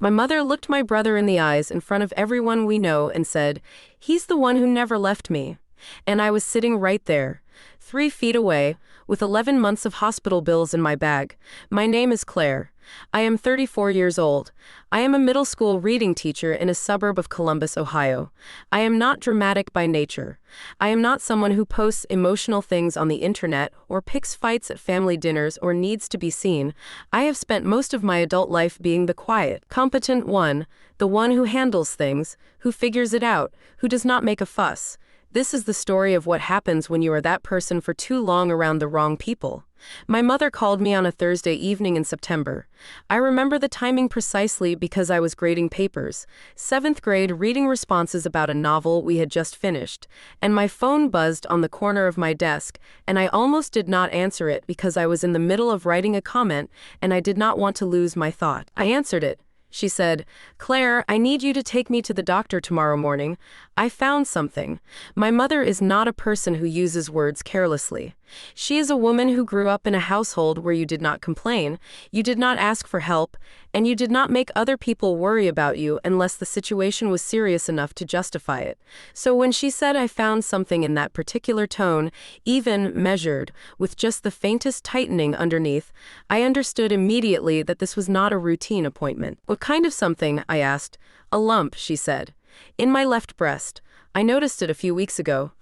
My mother looked my brother in the eyes in front of everyone we know and said, "He's the one who never left me." And I was sitting right there, 3 feet away, with 11 months of hospital bills in my bag. My name is Claire. I am 34 years old. I am a middle school reading teacher in a suburb of Columbus, Ohio. I am not dramatic by nature. I am not someone who posts emotional things on the internet or picks fights at family dinners or needs to be seen. I have spent most of my adult life being the quiet, competent one, the one who handles things, who figures it out, who does not make a fuss. This is the story of what happens when you are that person for too long around the wrong people. My mother called me on a Thursday evening in September. I remember the timing precisely because I was grading papers, 7th grade reading responses about a novel we had just finished, and my phone buzzed on the corner of my desk, and I almost did not answer it because I was in the middle of writing a comment and I did not want to lose my thought. I answered it. She said, "Claire, I need you to take me to the doctor tomorrow morning. I found something." My mother is not a person who uses words carelessly. She is a woman who grew up in a household where you did not complain, you did not ask for help, and you did not make other people worry about you unless the situation was serious enough to justify it. So when she said I found something in that particular tone, even measured, with just the faintest tightening underneath, I understood immediately that this was not a routine appointment. "What kind of something?" I asked. "A lump," she said. "In my left breast. I noticed it a few weeks ago.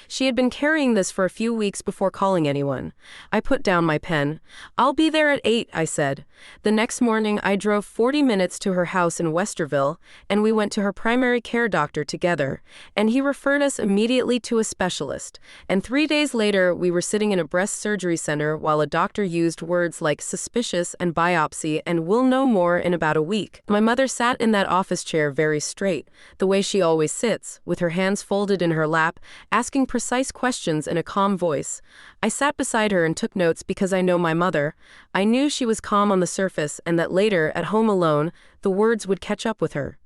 She had been carrying this for a few weeks before calling anyone." I put down my pen. "I'll be there at 8, I said. The next morning, I drove 40 minutes to her house in Westerville, and we went to her primary care doctor together, and he referred us immediately to a specialist. And 3 days later, we were sitting in a breast surgery center while a doctor used words like suspicious and biopsy and we'll know more in about a week. My mother sat in that office chair very straight, the way she always sits, with her hands folded in her lap, asking precise questions in a calm voice. I sat beside her and took notes because I know my mother. I knew she was calm on the surface and that later, at home alone, the words would catch up with her.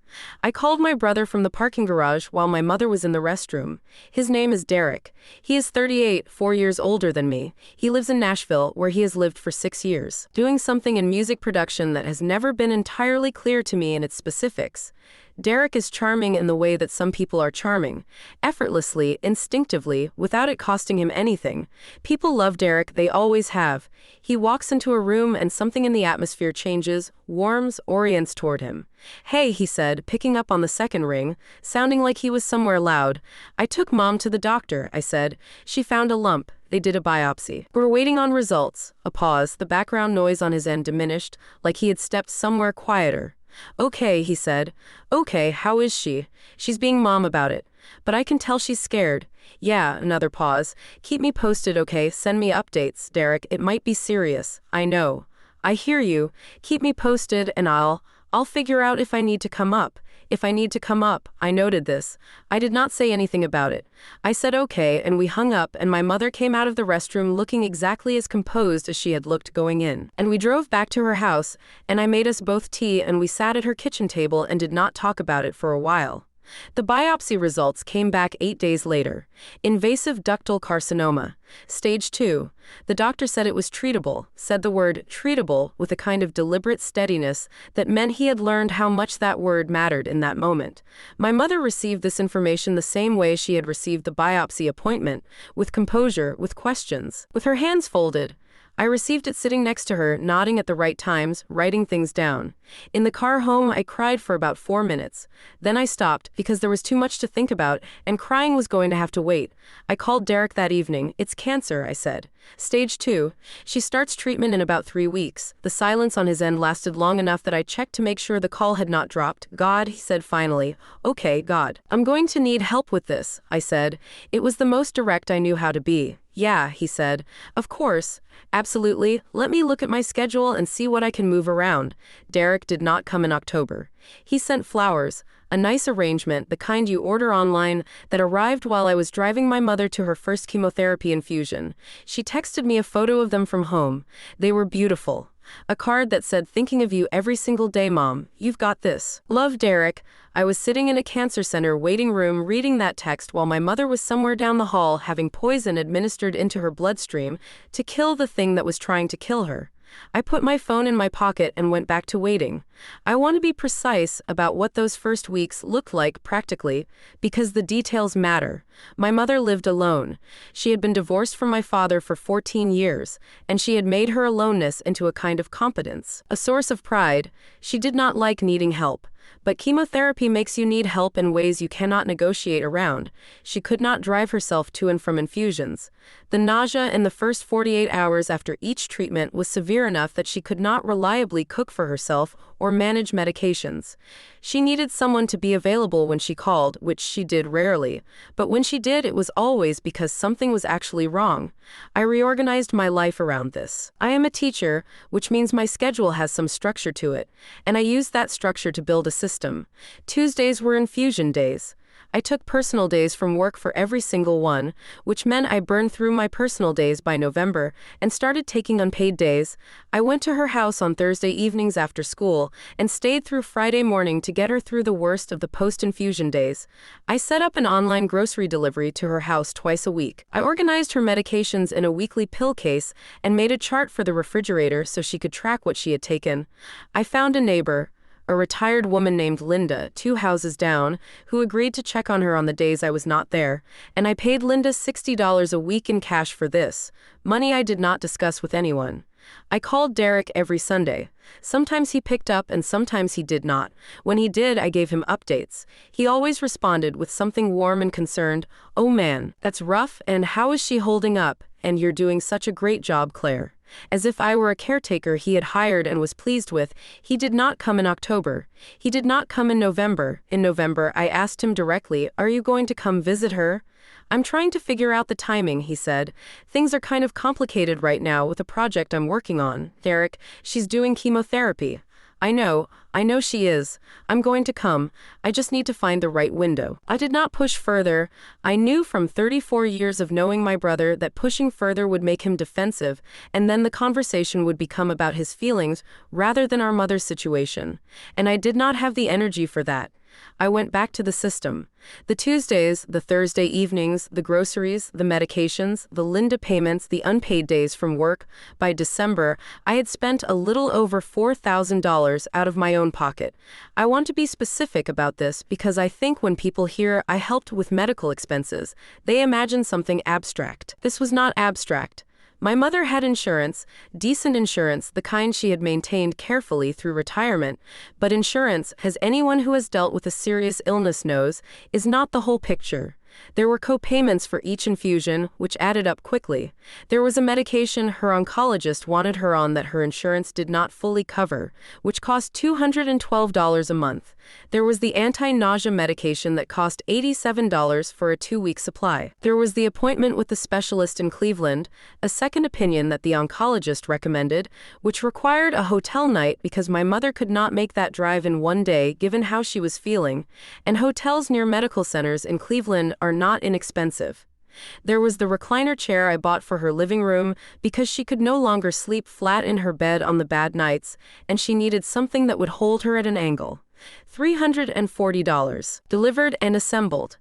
I called my brother from the parking garage while my mother was in the restroom. His name is Derek. He is 38, 4 years older than me. He lives in Nashville, where he has lived for 6 years, doing something in music production that has never been entirely clear to me in its specifics. Derek is charming in the way that some people are charming, effortlessly, instinctively, without it costing him anything. People love Derek, they always have. He walks into a room and something in the atmosphere changes, warms, orients toward him. "Hey," he said, picking up on the second ring, sounding like he was somewhere loud. "I took Mom to the doctor," I said. "She found a lump. They did a biopsy. We're waiting on results." A pause, the background noise on his end diminished, like he had stepped somewhere quieter. "Okay," he said. "Okay, how is she?" "She's being Mom about it. But I can tell she's scared." "Yeah," another pause. "Keep me posted, okay? Send me updates, Derek. It might be serious. I know." "I hear you. Keep me posted and I'll figure out if I need to come up." If I need to come up, I noted this. I did not say anything about it. I said okay, and we hung up, and my mother came out of the restroom looking exactly as composed as she had looked going in. And we drove back to her house, and I made us both tea, and we sat at her kitchen table and did not talk about it for a while. The biopsy results came back 8 days later. Invasive ductal carcinoma. Stage 2. The doctor said it was treatable, said the word treatable with a kind of deliberate steadiness that meant he had learned how much that word mattered in that moment. My mother received this information the same way she had received the biopsy appointment, with composure, with questions, with her hands folded. I received it sitting next to her, nodding at the right times, writing things down. In the car home, I cried for about 4 minutes. Then I stopped, because there was too much to think about, and crying was going to have to wait. I called Derek that evening. "It's cancer," I said. Stage 2. She starts treatment in about 3 weeks. The silence on his end lasted long enough that I checked to make sure the call had not dropped. "God," he said finally. "Okay, God. I'm going to need help with this," I said. It was the most direct I knew how to be. "Yeah," he said. "Of course. Absolutely. Let me look at my schedule and see what I can move around." Derek did not come in October. He sent flowers, a nice arrangement, the kind you order online, that arrived while I was driving my mother to her first chemotherapy infusion. She texted me a photo of them from home. They were beautiful. A card that said, "Thinking of you every single day, Mom. You've got this. Love, Derek." I was sitting in a cancer center waiting room reading that text while my mother was somewhere down the hall having poison administered into her bloodstream to kill the thing that was trying to kill her. I put my phone in my pocket and went back to waiting. I want to be precise about what those first weeks looked like practically, because the details matter. My mother lived alone. She had been divorced from my father for 14 years, and she had made her aloneness into a kind of competence, a source of pride. She did not like needing help. But chemotherapy makes you need help in ways you cannot negotiate around. She could not drive herself to and from infusions. The nausea in the first 48 hours after each treatment was severe enough that she could not reliably cook for herself or manage medications. She needed someone to be available when she called, which she did rarely. But when she did, it was always because something was actually wrong. I reorganized my life around this. I am a teacher, which means my schedule has some structure to it, and I used that structure to build a system. Tuesdays were infusion days. I took personal days from work for every single one, which meant I burned through my personal days by November and started taking unpaid days. I went to her house on Thursday evenings after school and stayed through Friday morning to get her through the worst of the post-infusion days. I set up an online grocery delivery to her house twice a week. I organized her medications in a weekly pill case and made a chart for the refrigerator so she could track what she had taken. I found a neighbor, a retired woman named Linda, 2 houses down, who agreed to check on her on the days I was not there, and I paid Linda $60 a week in cash for this, money I did not discuss with anyone. I called Derek every Sunday. Sometimes he picked up and sometimes he did not. When he did, I gave him updates. He always responded with something warm and concerned. "Oh man, that's rough, and how is she holding up? And you're doing such a great job, Claire." As if I were a caretaker he had hired and was pleased with. He did not come in October. He did not come in November. In November, I asked him directly, "Are you going to come visit her?" "I'm trying to figure out the timing," he said. "Things are kind of complicated right now with a project I'm working on. Derek, she's doing chemotherapy." I know she is. I'm going to come. I just need to find the right window." I did not push further. I knew from 34 years of knowing my brother that pushing further would make him defensive, and then the conversation would become about his feelings rather than our mother's situation. And I did not have the energy for that. I went back to the system. The Tuesdays, the Thursday evenings, the groceries, the medications, the Linda payments, the unpaid days from work. By December, I had spent a little over $4,000 out of my own pocket. I want to be specific about this because I think when people hear I helped with medical expenses, they imagine something abstract. This was not abstract. My mother had insurance, decent insurance, the kind she had maintained carefully through retirement, but insurance, as anyone who has dealt with a serious illness knows, is not the whole picture. There were co-payments for each infusion, which added up quickly. There was a medication her oncologist wanted her on that her insurance did not fully cover, which cost $212 a month. There was the anti-nausea medication that cost $87 for a 2-week supply. There was the appointment with the specialist in Cleveland, a second opinion that the oncologist recommended, which required a hotel night because my mother could not make that drive in one day given how she was feeling, and hotels near medical centers in Cleveland are not inexpensive. There was the recliner chair I bought for her living room because she could no longer sleep flat in her bed on the bad nights, and she needed something that would hold her at an angle. $340. Delivered and assembled.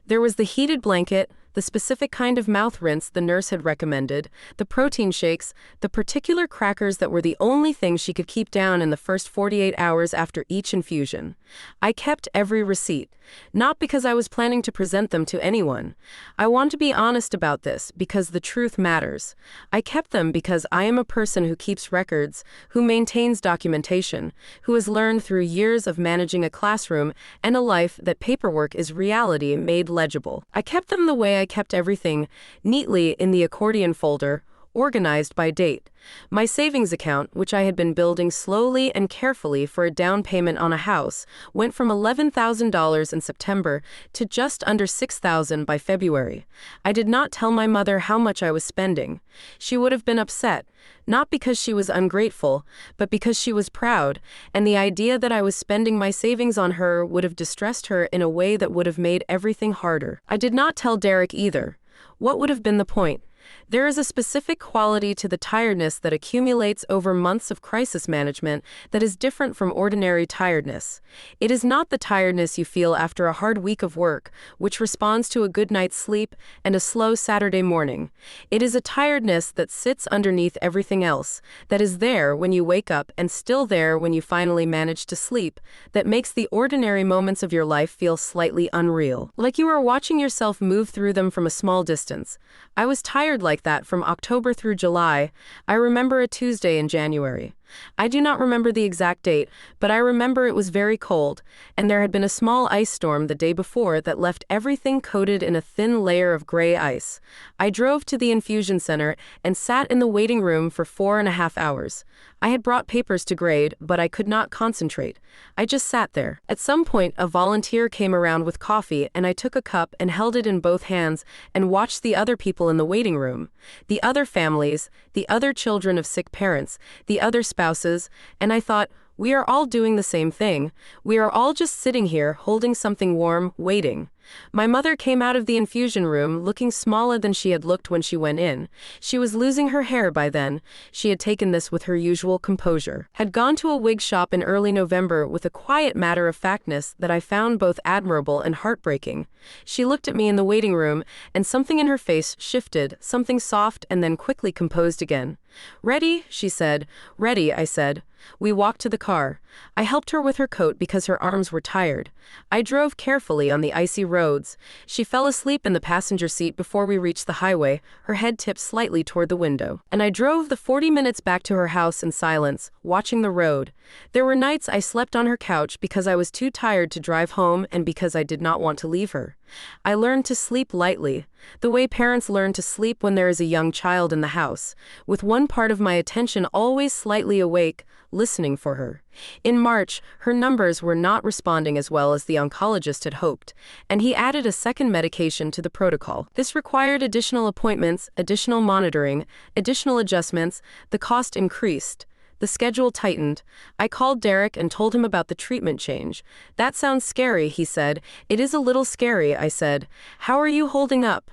There was the heated blanket, the specific kind of mouth rinse the nurse had recommended, the protein shakes, the particular crackers that were the only thing she could keep down in the first 48 hours after each infusion. I kept every receipt, not because I was planning to present them to anyone. I want to be honest about this because the truth matters. I kept them because I am a person who keeps records, who maintains documentation, who has learned through years of managing a classroom and a life that paperwork is reality made legible. I kept them the way I kept everything, neatly in the accordion folder, organized by date. My savings account, which I had been building slowly and carefully for a down payment on a house, went from $11,000 in September to just under $6,000 by February. I did not tell my mother how much I was spending. She would have been upset, not because she was ungrateful, but because she was proud, and the idea that I was spending my savings on her would have distressed her in a way that would have made everything harder. I did not tell Derek either. What would have been the point? There is a specific quality to the tiredness that accumulates over months of crisis management that is different from ordinary tiredness. It is not the tiredness you feel after a hard week of work, which responds to a good night's sleep and a slow Saturday morning. It is a tiredness that sits underneath everything else, that is there when you wake up and still there when you finally manage to sleep, that makes the ordinary moments of your life feel slightly unreal. Like you are watching yourself move through them from a small distance. I was tired like that from October through July. I remember a Tuesday in January. I do not remember the exact date, but I remember it was very cold, and there had been a small ice storm the day before that left everything coated in a thin layer of gray ice. I drove to the infusion center and sat in the waiting room for 4.5 hours. I had brought papers to grade, but I could not concentrate. I just sat there. At some point, a volunteer came around with coffee, and I took a cup and held it in both hands and watched the other people in the waiting room. The other families, the other children of sick parents, the other spouses, and I thought, we are all doing the same thing. We are all just sitting here, holding something warm, waiting. My mother came out of the infusion room looking smaller than she had looked when she went in. She was losing her hair by then. She had taken this with her usual composure. Had gone to a wig shop in early November with a quiet matter-of-factness that I found both admirable and heartbreaking. She looked at me in the waiting room, and something in her face shifted, something soft and then quickly composed again. "Ready?" she said. "Ready," I said. We walked to the car. I helped her with her coat because her arms were tired. I drove carefully on the icy roads. She fell asleep in the passenger seat before we reached the highway, her head tipped slightly toward the window. And I drove the 40 minutes back to her house in silence, watching the road. There were nights I slept on her couch because I was too tired to drive home and because I did not want to leave her. I learned to sleep lightly, the way parents learn to sleep when there is a young child in the house, with one part of my attention always slightly awake, listening for her. In March, her numbers were not responding as well as the oncologist had hoped, and he added a second medication to the protocol. This required additional appointments, additional monitoring, additional adjustments. The cost increased. The schedule tightened. I called Derek and told him about the treatment change. "That sounds scary," he said. "It is a little scary," I said. "How are you holding up?"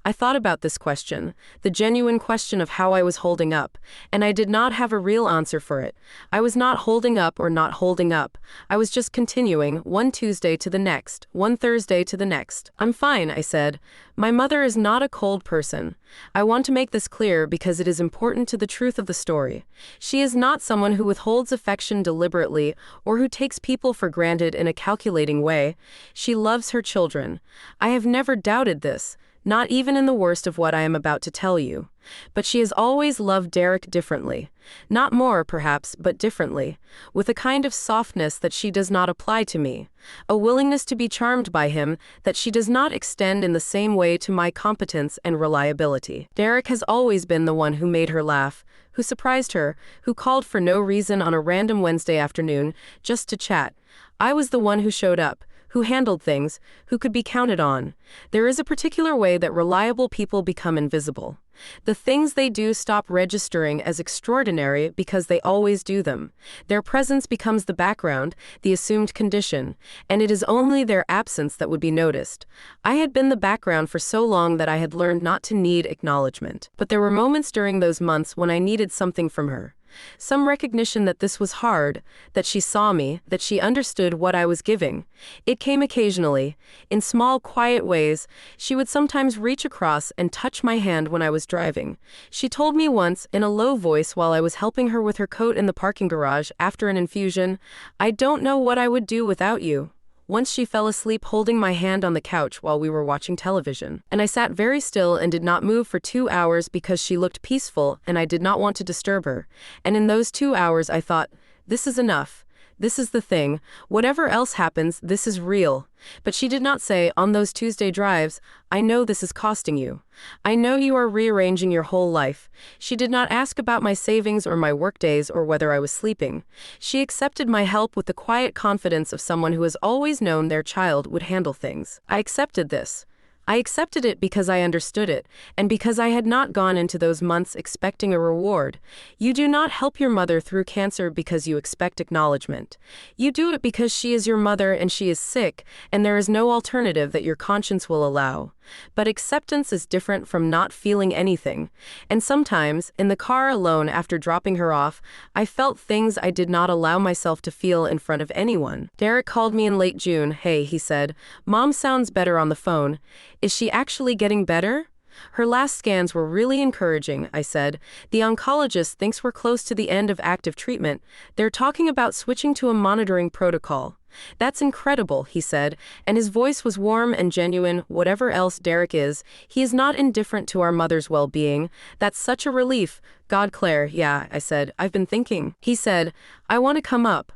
I thought about this question, the genuine question of how I was holding up, and I did not have a real answer for it. I was not holding up or not holding up. I was just continuing, one Tuesday to the next, one Thursday to the next. "I'm fine," I said. My mother is not a cold person. I want to make this clear because it is important to the truth of the story. She is not someone who withholds affection deliberately or who takes people for granted in a calculating way. She loves her children. I have never doubted this. Not even in the worst of what I am about to tell you. But she has always loved Derek differently. Not more, perhaps, but differently. With a kind of softness that she does not apply to me. A willingness to be charmed by him that she does not extend in the same way to my competence and reliability. Derek has always been the one who made her laugh, who surprised her, who called for no reason on a random Wednesday afternoon, just to chat. I was the one who showed up, who handled things, who could be counted on. There is a particular way that reliable people become invisible. The things they do stop registering as extraordinary because they always do them. Their presence becomes the background, the assumed condition, and it is only their absence that would be noticed. I had been the background for so long that I had learned not to need acknowledgement. But there were moments during those months when I needed something from her. Some recognition that this was hard, that she saw me, that she understood what I was giving. It came occasionally, in small, quiet ways. She would sometimes reach across and touch my hand when I was driving. She told me once, in a low voice while I was helping her with her coat in the parking garage after an infusion, "I don't know what I would do without you." Once she fell asleep holding my hand on the couch while we were watching television, and I sat very still and did not move for 2 hours because she looked peaceful and I did not want to disturb her. And in those 2 hours I thought, this is enough. This is the thing. Whatever else happens, this is real. But she did not say, on those Tuesday drives, "I know this is costing you. I know you are rearranging your whole life." She did not ask about my savings or my work days or whether I was sleeping. She accepted my help with the quiet confidence of someone who has always known their child would handle things. I accepted this. I accepted it because I understood it, and because I had not gone into those months expecting a reward. You do not help your mother through cancer because you expect acknowledgement. You do it because she is your mother and she is sick, and there is no alternative that your conscience will allow. But acceptance is different from not feeling anything. And sometimes, in the car alone after dropping her off, I felt things I did not allow myself to feel in front of anyone. Derek called me in late June. "Hey," he said, "Mom sounds better on the phone. Is she actually getting better?" "Her last scans were really encouraging," I said. "The oncologist thinks we're close to the end of active treatment. They're talking about switching to a monitoring protocol." "That's incredible," he said, and his voice was warm and genuine. "Whatever else Derek is, he is not indifferent to our mother's well-being. That's such a relief." "God, Claire." "Yeah," I said, "I've been thinking." He said, "I want to come up.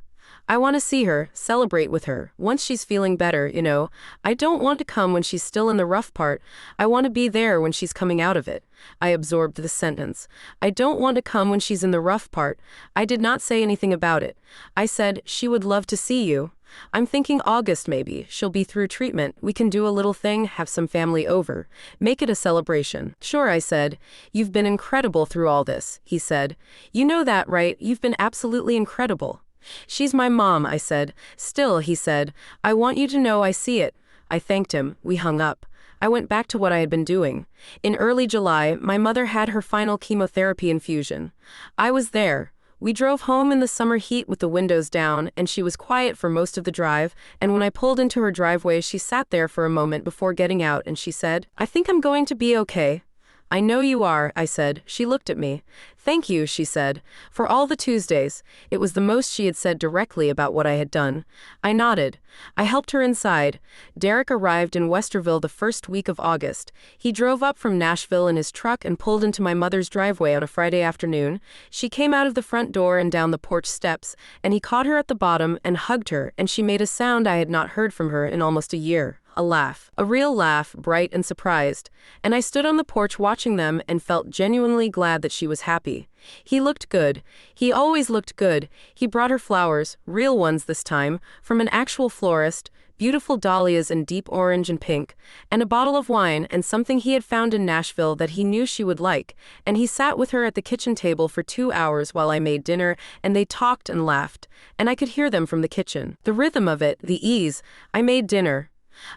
I want to see her, celebrate with her, once she's feeling better, you know. I don't want to come when she's still in the rough part. I want to be there when she's coming out of it." I absorbed the sentence. "I don't want to come when she's in the rough part." I did not say anything about it. I said, "She would love to see you. I'm thinking August maybe. She'll be through treatment. We can do a little thing, have some family over. Make it a celebration." "Sure," I said. "You've been incredible through all this," he said. "You know that, right? You've been absolutely incredible." "She's my mom," I said. "Still," he said, "I want you to know I see it." I thanked him. We hung up. I went back to what I had been doing. In early July, my mother had her final chemotherapy infusion. I was there. We drove home in the summer heat with the windows down, and she was quiet for most of the drive, and when I pulled into her driveway, she sat there for a moment before getting out, and she said, "I think I'm going to be okay." "I know you are," I said. She looked at me. "Thank you," she said, "for all the Tuesdays." It was the most she had said directly about what I had done. I nodded. I helped her inside. Derek arrived in Westerville the first week of August. He drove up from Nashville in his truck and pulled into my mother's driveway on a Friday afternoon. She came out of the front door and down the porch steps, and he caught her at the bottom and hugged her, and she made a sound I had not heard from her in almost a year. A laugh. A real laugh, bright and surprised. And I stood on the porch watching them and felt genuinely glad that she was happy. He looked good. He always looked good. He brought her flowers, real ones this time, from an actual florist, beautiful dahlias in deep orange and pink, and a bottle of wine and something he had found in Nashville that he knew she would like, and he sat with her at the kitchen table for 2 hours while I made dinner, and they talked and laughed, and I could hear them from the kitchen. The rhythm of it, the ease. I made dinner.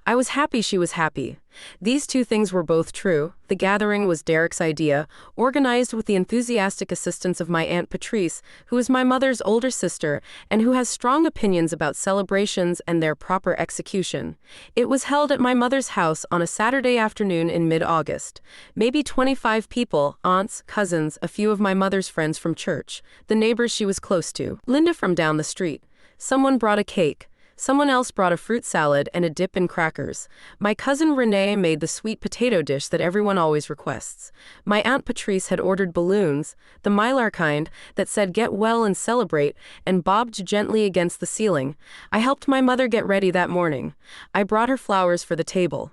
I was happy she was happy. These two things were both true. The gathering was Derek's idea, organized with the enthusiastic assistance of my Aunt Patrice, who is my mother's older sister, and who has strong opinions about celebrations and their proper execution. It was held at my mother's house on a Saturday afternoon in mid-August. Maybe 25 people, aunts, cousins, a few of my mother's friends from church, the neighbors she was close to, Linda from down the street. Someone brought a cake. Someone else brought a fruit salad and a dip in crackers. My cousin Renee made the sweet potato dish that everyone always requests. My Aunt Patrice had ordered balloons, the Mylar kind, that said "Get well and celebrate," and bobbed gently against the ceiling. I helped my mother get ready that morning. I brought her flowers for the table.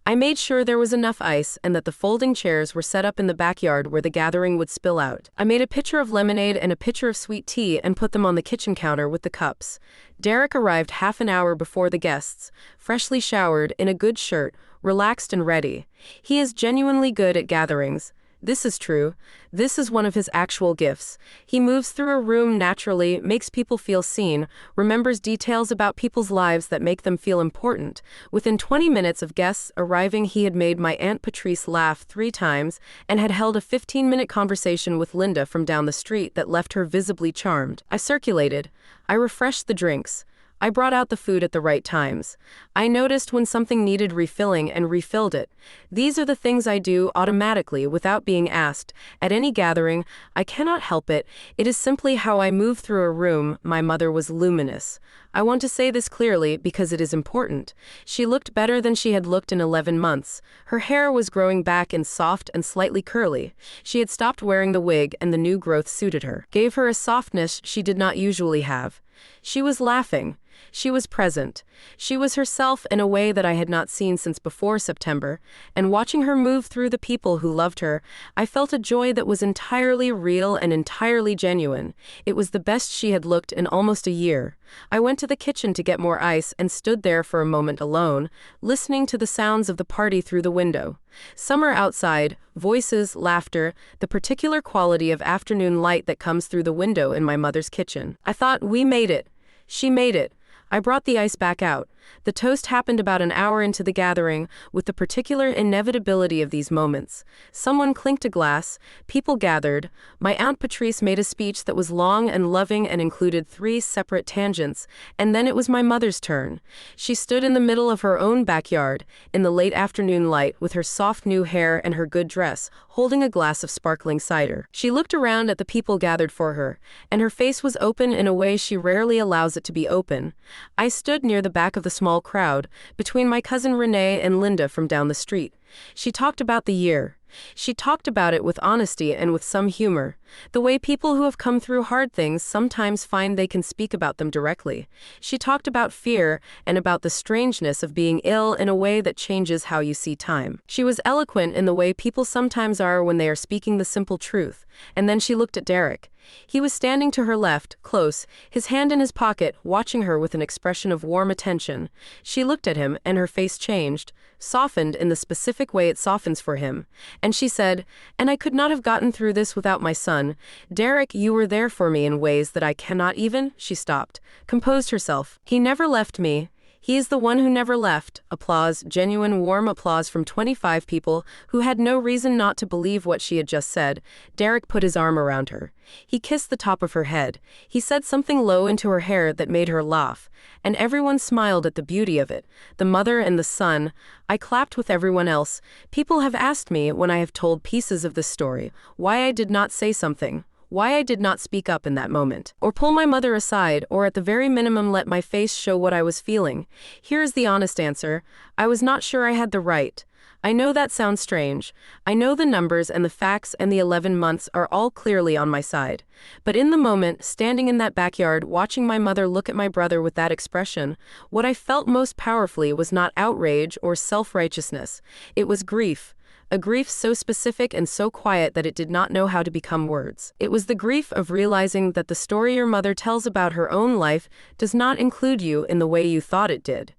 I made sure there was enough ice and that the folding chairs were set up in the backyard where the gathering would spill out. I made a pitcher of lemonade and a pitcher of sweet tea and put them on the kitchen counter with the cups. Derek arrived half an hour before the guests, freshly showered, in a good shirt, relaxed and ready. He is genuinely good at gatherings. This is true. This is one of his actual gifts. He moves through a room naturally, makes people feel seen, remembers details about people's lives that make them feel important. Within 20 minutes of guests arriving, he had made my Aunt Patrice laugh 3 times and had held a 15-minute conversation with Linda from down the street that left her visibly charmed. I circulated. I refreshed the drinks. I brought out the food at the right times. I noticed when something needed refilling and refilled it. These are the things I do automatically without being asked. At any gathering, I cannot help it. It is simply how I move through a room. My mother was luminous. I want to say this clearly because it is important. She looked better than she had looked in 11 months. Her hair was growing back and soft and slightly curly. She had stopped wearing the wig and the new growth suited her, gave her a softness she did not usually have. She was laughing. She was present. She was herself in a way that I had not seen since before September, and watching her move through the people who loved her, I felt a joy that was entirely real and entirely genuine. It was the best she had looked in almost a year. I went to the kitchen to get more ice and stood there for a moment alone, listening to the sounds of the party through the window. Summer outside, voices, laughter, the particular quality of afternoon light that comes through the window in my mother's kitchen. I thought, we made it. She made it. I brought the ice back out. The toast happened about an hour into the gathering, with the particular inevitability of these moments. Someone clinked a glass, people gathered. My Aunt Patrice made a speech that was long and loving and included 3 separate tangents, and then it was my mother's turn. She stood in the middle of her own backyard, in the late afternoon light, with her soft new hair and her good dress, holding a glass of sparkling cider. She looked around at the people gathered for her, and her face was open in a way she rarely allows it to be open. I stood near the back of the small crowd, between my cousin Renee and Linda from down the street. She talked about the year. She talked about it with honesty and with some humor, the way people who have come through hard things sometimes find they can speak about them directly. She talked about fear and about the strangeness of being ill in a way that changes how you see time. She was eloquent in the way people sometimes are when they are speaking the simple truth. And then she looked at Derek. He was standing to her left, close, his hand in his pocket, watching her with an expression of warm attention. She looked at him, and her face changed, softened in the specific way it softens for him. And she said, "And I could not have gotten through this without my son. Derek, you were there for me in ways that I cannot even—" She stopped, composed herself. "He never left me. He is the one who never left." Applause, genuine warm applause from 25 people who had no reason not to believe what she had just said. Derek put his arm around her. He kissed the top of her head. He said something low into her hair that made her laugh. And everyone smiled at the beauty of it. The mother and the son. I clapped with everyone else. People have asked me, when I have told pieces of this story, why I did not say something. Why I did not speak up in that moment, or pull my mother aside, or at the very minimum let my face show what I was feeling. Here is the honest answer. I was not sure I had the right. I know that sounds strange. I know the numbers and the facts and the 11 months are all clearly on my side. But in the moment, standing in that backyard, watching my mother look at my brother with that expression, what I felt most powerfully was not outrage or self-righteousness. It was grief. A grief so specific and so quiet that it did not know how to become words. It was the grief of realizing that the story your mother tells about her own life does not include you in the way you thought it did.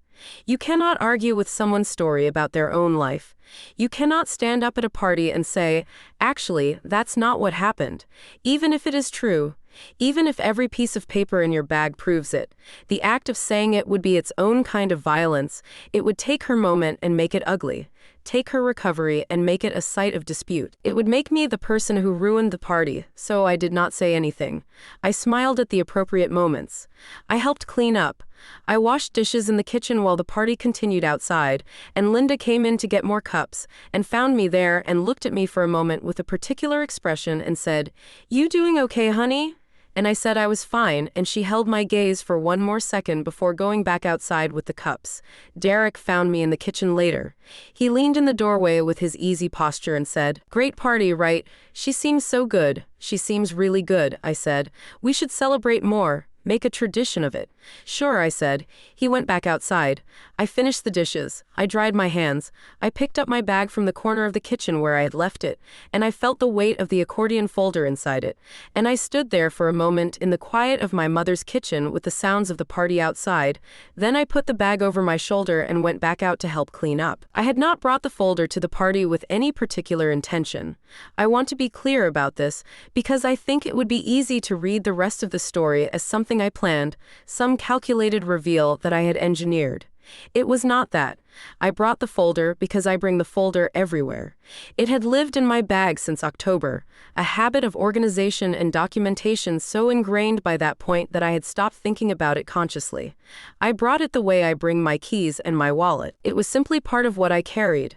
You cannot argue with someone's story about their own life. You cannot stand up at a party and say, "Actually, that's not what happened," even if it is true. Even if every piece of paper in your bag proves it, the act of saying it would be its own kind of violence. It would take her moment and make it ugly. Take her recovery and make it a site of dispute. It would make me the person who ruined the party, so I did not say anything. I smiled at the appropriate moments. I helped clean up. I washed dishes in the kitchen while the party continued outside, and Linda came in to get more cups, and found me there and looked at me for a moment with a particular expression and said, "You doing okay, honey?" And I said I was fine, and she held my gaze for one more second before going back outside with the cups. Derek found me in the kitchen later. He leaned in the doorway with his easy posture and said, "Great party, right? She seems so good. She seems really good," I said. "We should celebrate more. Make a tradition of it." "Sure," I said. He went back outside. I finished the dishes. I dried my hands. I picked up my bag from the corner of the kitchen where I had left it, and I felt the weight of the accordion folder inside it. And I stood there for a moment in the quiet of my mother's kitchen with the sounds of the party outside. Then I put the bag over my shoulder and went back out to help clean up. I had not brought the folder to the party with any particular intention. I want to be clear about this, because I think it would be easy to read the rest of the story as something I planned, some calculated reveal that I had engineered. It was not that. I brought the folder because I bring the folder everywhere. It had lived in my bag since October, a habit of organization and documentation so ingrained by that point that I had stopped thinking about it consciously. I brought it the way I bring my keys and my wallet. It was simply part of what I carried.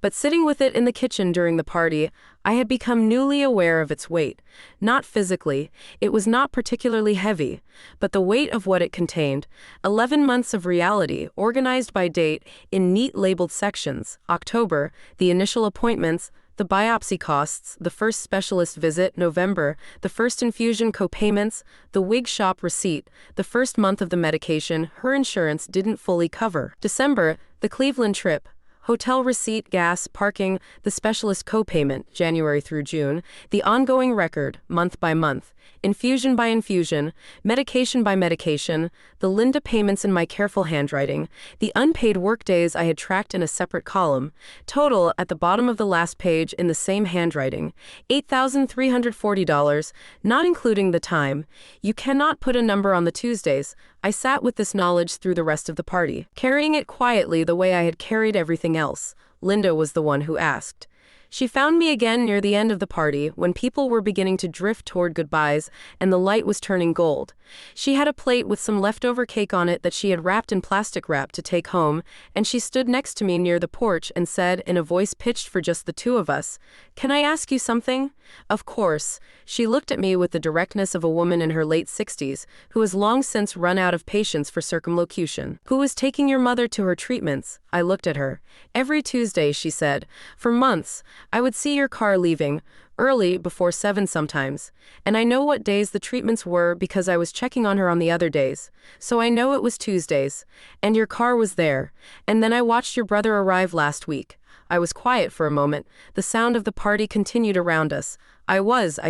But sitting with it in the kitchen during the party, I had become newly aware of its weight. Not physically, it was not particularly heavy, but the weight of what it contained. 11 months of reality, organized by date, in neat labeled sections. October, the initial appointments, the biopsy costs, the first specialist visit, November, the first infusion co-payments, the wig shop receipt, the first month of the medication her insurance didn't fully cover. December, the Cleveland trip, hotel receipt, gas, parking, the specialist co-payment, January through June, the ongoing record, month by month, infusion by infusion, medication by medication, the Linda payments in my careful handwriting, the unpaid workdays I had tracked in a separate column, total at the bottom of the last page in the same handwriting, $8,340, not including the time. You cannot put a number on the Tuesdays. I sat with this knowledge through the rest of the party, carrying it quietly the way I had carried everything else. Linda was the one who asked. She found me again near the end of the party, when people were beginning to drift toward goodbyes and the light was turning gold. She had a plate with some leftover cake on it that she had wrapped in plastic wrap to take home, and she stood next to me near the porch and said, in a voice pitched for just the two of us, "Can I ask you something?" Of course. She looked at me with the directness of a woman in her late 60s, who has long since run out of patience for circumlocution. "Who was taking your mother to her treatments?" I looked at her. "Every Tuesday," she said. "For months. I would see your car leaving, early, before 7 sometimes. And I know what days the treatments were because I was checking on her on the other days. So I know it was Tuesdays. And your car was there. And then I watched your brother arrive last week." I was quiet for a moment. The sound of the party continued around us. I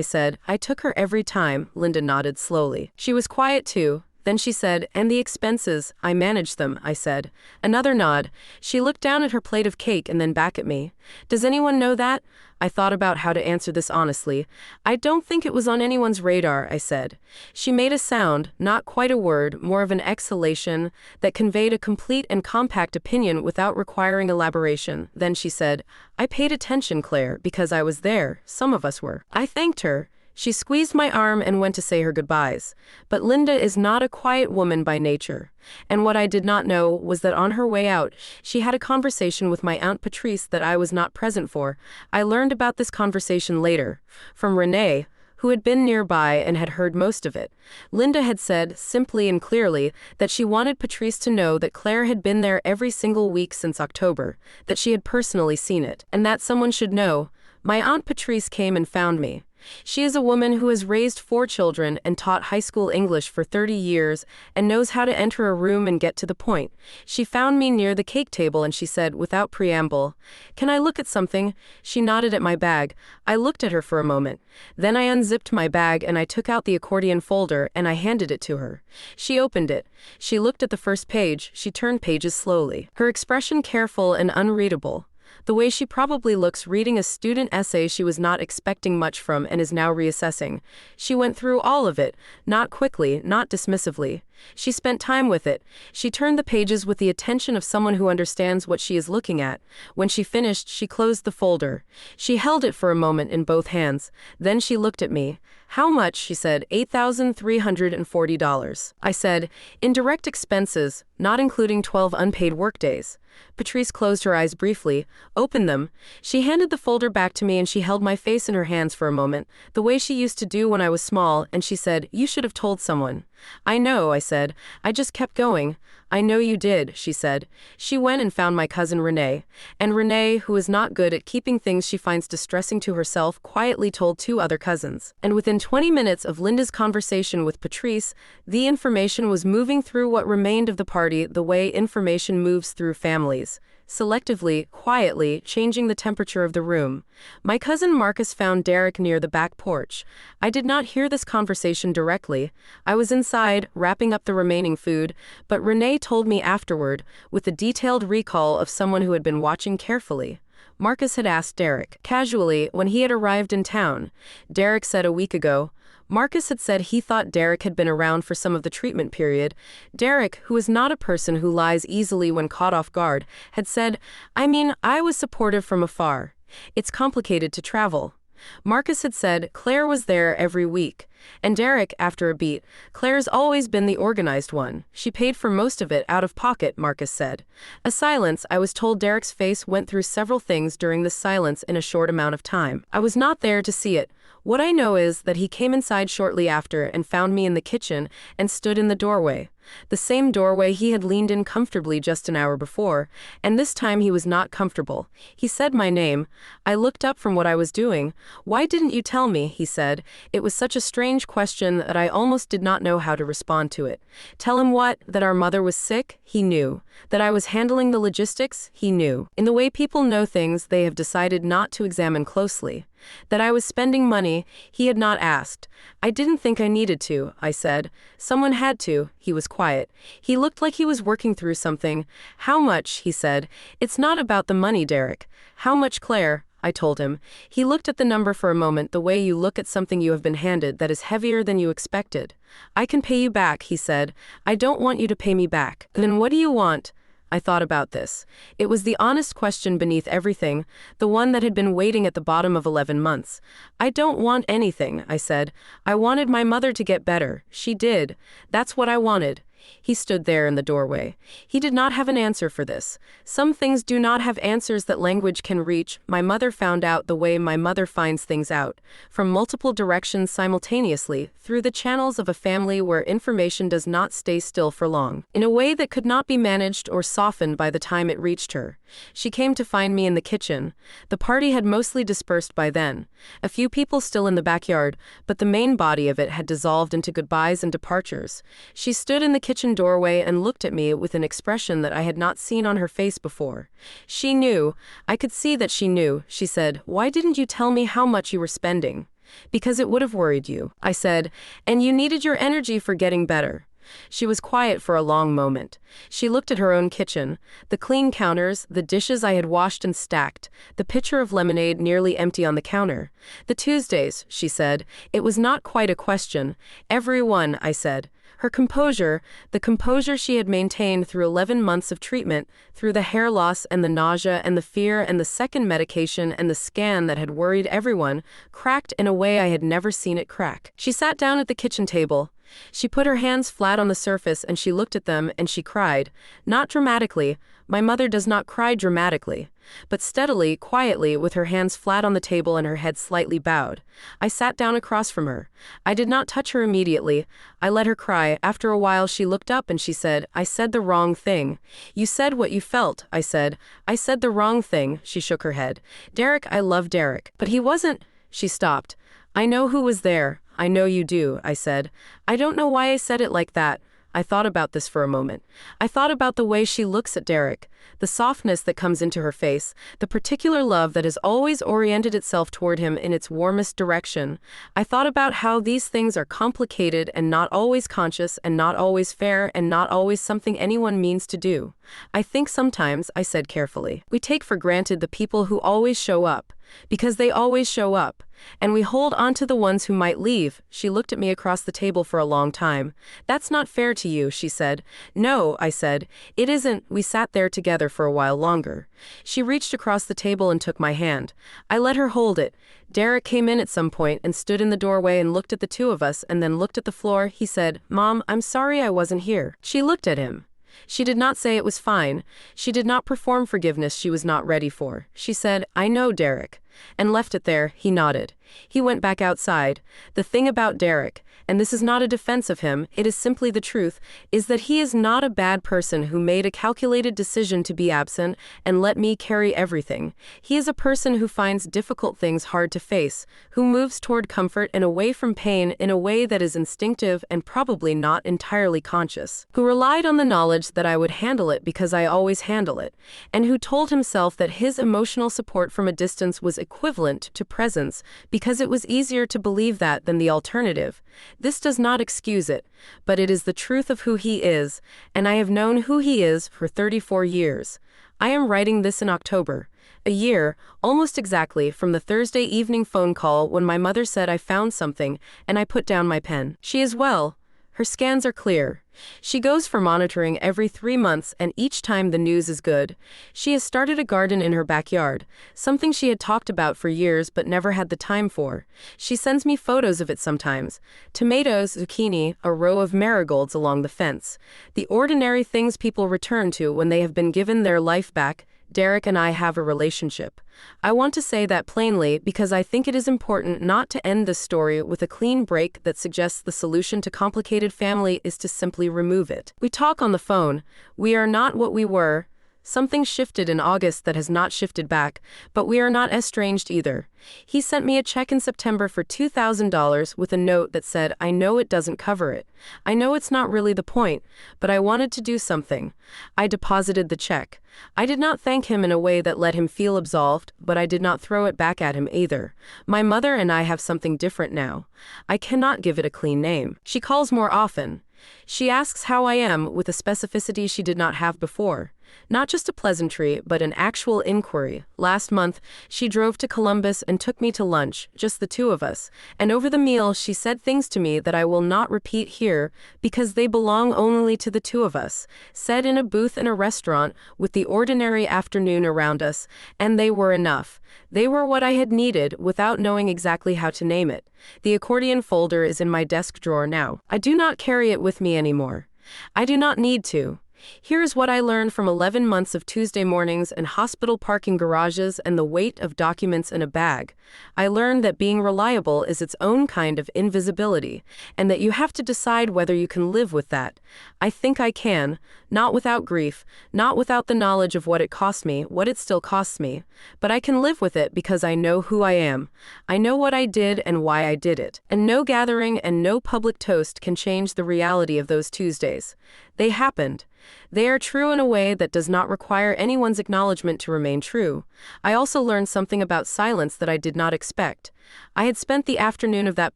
said. "I took her every time." Linda nodded slowly. She was quiet too. Then she said, "And the expenses, I managed them," I said. Another nod. She looked down at her plate of cake and then back at me. "Does anyone know that?" I thought about how to answer this honestly. "I don't think it was on anyone's radar," I said. She made a sound, not quite a word, more of an exhalation, that conveyed a complete and compact opinion without requiring elaboration. Then she said, "I paid attention, Claire, because I was there. Some of us were." I thanked her. She squeezed my arm and went to say her goodbyes. But Linda is not a quiet woman by nature. And what I did not know was that on her way out, she had a conversation with my Aunt Patrice that I was not present for. I learned about this conversation later, from Renee, who had been nearby and had heard most of it. Linda had said, simply and clearly, that she wanted Patrice to know that Claire had been there every single week since October, that she had personally seen it, and that someone should know. My Aunt Patrice came and found me. She is a woman who has raised 4 children and taught high school English for 30 years and knows how to enter a room and get to the point. She found me near the cake table and she said, without preamble, "Can I look at something?" She nodded at my bag. I looked at her for a moment. Then I unzipped my bag and I took out the accordion folder and I handed it to her. She opened it. She looked at the first page. She turned pages slowly. Her expression careful and unreadable. The way she probably looks reading a student essay she was not expecting much from and is now reassessing. She went through all of it, not quickly, not dismissively. She spent time with it. She turned the pages with the attention of someone who understands what she is looking at. When she finished, she closed the folder. She held it for a moment in both hands. Then she looked at me. "How much?" she said. $8,340. I said, "In direct expenses, not including 12 unpaid workdays." Patrice closed her eyes briefly, opened them. She handed the folder back to me and she held my face in her hands for a moment, the way she used to do when I was small, and she said, "You should have told someone." "I know," I said. "I just kept going." "I know you did," she said. She went and found my cousin Renee. And Renee, who is not good at keeping things she finds distressing to herself, quietly told 2 other cousins. And within 20 minutes of Linda's conversation with Patrice, the information was moving through what remained of the party the way information moves through families. Selectively, quietly, changing the temperature of the room. My cousin Marcus found Derek near the back porch. I did not hear this conversation directly. I was inside, wrapping up the remaining food, but Renee told me afterward, with the detailed recall of someone who had been watching carefully. Marcus had asked Derek, casually, when he had arrived in town. Derek said a week ago. Marcus had said he thought Derek had been around for some of the treatment period. Derek, who is not a person who lies easily when caught off guard, had said, I was supportive from afar. It's complicated to travel. Marcus had said Claire was there every week. And Derek, after a beat, "Claire's always been the organized one. She paid for most of it out of pocket," Marcus said. A silence. I was told Derek's face went through several things during this silence in a short amount of time. I was not there to see it. What I know is that he came inside shortly after and found me in the kitchen and stood in the doorway. The same doorway he had leaned in comfortably just an hour before, and this time he was not comfortable. He said my name. I looked up from what I was doing. "Why didn't you tell me?" he said. "It was such a strange strange question that I almost did not know how to respond to it. Tell him what? That our mother was sick? He knew. That I was handling the logistics? He knew. In the way people know things they have decided not to examine closely. That I was spending money he had not asked. I didn't think I needed to, I said. Someone had to. He was quiet. He looked like he was working through something. How much? He said. It's not about the money, Derek. How much, Claire? I told him. He looked at the number for a moment, the way you look at something you have been handed that is heavier than you expected. I can pay you back, he said. I don't want you to pay me back. Then what do you want? I thought about this. It was the honest question beneath everything, the one that had been waiting at the bottom of 11 months. I don't want anything, I said. I wanted my mother to get better. She did. That's what I wanted. He stood there in the doorway. He did not have an answer for this. Some things do not have answers that language can reach. My mother found out the way my mother finds things out, from multiple directions simultaneously, through the channels of a family where information does not stay still for long, in a way that could not be managed or softened by the time it reached her. She came to find me in the kitchen. The party had mostly dispersed by then. A few people still in the backyard, but the main body of it had dissolved into goodbyes and departures. She stood in the kitchen doorway and looked at me with an expression that I had not seen on her face before. She knew. I could see that she knew. She said, "Why didn't you tell me how much you were spending?" "Because it would have worried you," I said, "and you needed your energy for getting better." She was quiet for a long moment. She looked at her own kitchen, the clean counters, the dishes I had washed and stacked, the pitcher of lemonade nearly empty on the counter. "The Tuesdays," she said. It was not quite a question. "Every one," I said. Her composure, the composure she had maintained through 11 months of treatment, through the hair loss and the nausea and the fear and the second medication and the scan that had worried everyone, cracked in a way I had never seen it crack. She sat down at the kitchen table. She put her hands flat on the surface and she looked at them and she cried. Not dramatically. My mother does not cry dramatically. But steadily, quietly, with her hands flat on the table and her head slightly bowed. I sat down across from her. I did not touch her immediately. I let her cry. After a while she looked up and she said, "I said the wrong thing." "You said what you felt," I said. "I said the wrong thing." She shook her head. "Derek, I love Derek. But he wasn't." She stopped. "I know who was there. I know you do," I said. I don't know why I said it like that. I thought about this for a moment. I thought about the way she looks at Derek, the softness that comes into her face, the particular love that has always oriented itself toward him in its warmest direction. I thought about how these things are complicated and not always conscious and not always fair and not always something anyone means to do. I think sometimes, I said carefully, we take for granted the people who always show up, because they always show up. And we hold on to the ones who might leave. She looked at me across the table for a long time. "That's not fair to you," she said. "No," I said. "It isn't." We sat there together for a while longer. She reached across the table and took my hand. I let her hold it. Derek came in at some point and stood in the doorway and looked at the two of us and then looked at the floor. He said, "Mom, I'm sorry I wasn't here." She looked at him. She did not say it was fine. She did not perform forgiveness she was not ready for. She said, "I know, Derek," and left it there. He nodded. He went back outside. The thing about Derek, and this is not a defense of him, it is simply the truth, is that he is not a bad person who made a calculated decision to be absent and let me carry everything. He is a person who finds difficult things hard to face, who moves toward comfort and away from pain in a way that is instinctive and probably not entirely conscious, who relied on the knowledge that I would handle it because I always handle it, and who told himself that his emotional support from a distance was equivalent to presence because it was easier to believe that than the alternative. This does not excuse it, but it is the truth of who he is, and I have known who he is for 34 years. I am writing this in October, a year, almost exactly, from the Thursday evening phone call when my mother said I found something, and I put down my pen. She is well. Her scans are clear. She goes for monitoring every 3 months, and each time the news is good. She has started a garden in her backyard, something she had talked about for years but never had the time for. She sends me photos of it sometimes. Tomatoes, zucchini, a row of marigolds along the fence. The ordinary things people return to when they have been given their life back. Derek and I have a relationship. I want to say that plainly because I think it is important not to end this story with a clean break that suggests the solution to complicated family is to simply remove it. We talk on the phone. We are not what we were. Something shifted in August that has not shifted back, but we are not estranged either. He sent me a check in September for $2,000 with a note that said, "I know it doesn't cover it. I know it's not really the point, but I wanted to do something." I deposited the check. I did not thank him in a way that let him feel absolved, but I did not throw it back at him either. My mother and I have something different now. I cannot give it a clean name. She calls more often. She asks how I am with a specificity she did not have before. Not just a pleasantry, but an actual inquiry. Last month, she drove to Columbus and took me to lunch, just the two of us, and over the meal she said things to me that I will not repeat here because they belong only to the two of us, said in a booth in a restaurant with the ordinary afternoon around us, and they were enough. They were what I had needed without knowing exactly how to name it. The accordion folder is in my desk drawer now. I do not carry it with me anymore. I do not need to. Here is what I learned from 11 months of Tuesday mornings and hospital parking garages and the weight of documents in a bag. I learned that being reliable is its own kind of invisibility, and that you have to decide whether you can live with that. I think I can, not without grief, not without the knowledge of what it cost me, what it still costs me, but I can live with it because I know who I am. I know what I did and why I did it. And no gathering and no public toast can change the reality of those Tuesdays. They happened. They are true in a way that does not require anyone's acknowledgement to remain true. I also learned something about silence that I did not expect. I had spent the afternoon of that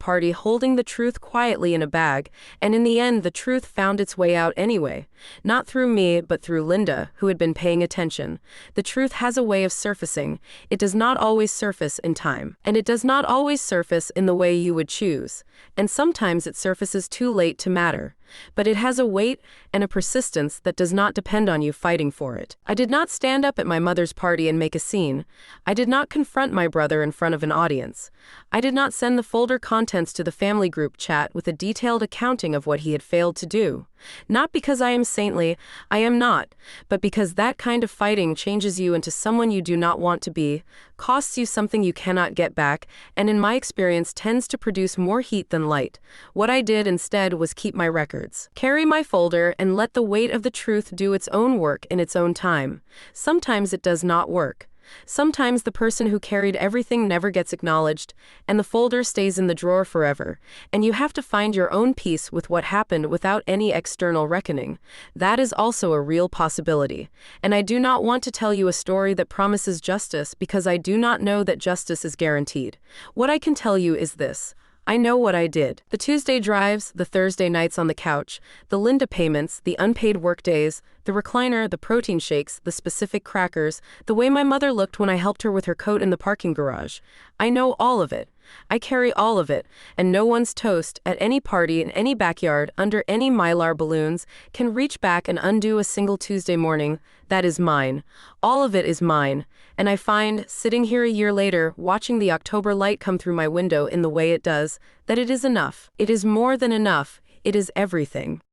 party holding the truth quietly in a bag, and in the end the truth found its way out anyway. Not through me, but through Linda, who had been paying attention. The truth has a way of surfacing. It does not always surface in time. And it does not always surface in the way you would choose. And sometimes it surfaces too late to matter. But it has a weight and a persistence that does not depend on you fighting for it. I did not stand up at my mother's party and make a scene. I did not confront my brother in front of an audience. I did not send the folder contents to the family group chat with a detailed accounting of what he had failed to do. Not because I am saintly, I am not, but because that kind of fighting changes you into someone you do not want to be, costs you something you cannot get back, and in my experience tends to produce more heat than light. What I did instead was keep my records, carry my folder, and let the weight of the truth do its own work in its own time. Sometimes it does not work. Sometimes the person who carried everything never gets acknowledged, and the folder stays in the drawer forever, and you have to find your own peace with what happened without any external reckoning. That is also a real possibility, and I do not want to tell you a story that promises justice because I do not know that justice is guaranteed. What I can tell you is this. I know what I did. The Tuesday drives, the Thursday nights on the couch, the Linda payments, the unpaid work days, the recliner, the protein shakes, the specific crackers, the way my mother looked when I helped her with her coat in the parking garage. I know all of it. I carry all of it, and no one's toast, at any party, in any backyard, under any mylar balloons, can reach back and undo a single Tuesday morning. That is mine. All of it is mine. And I find, sitting here a year later, watching the October light come through my window in the way it does, that it is enough. It is more than enough. It is everything.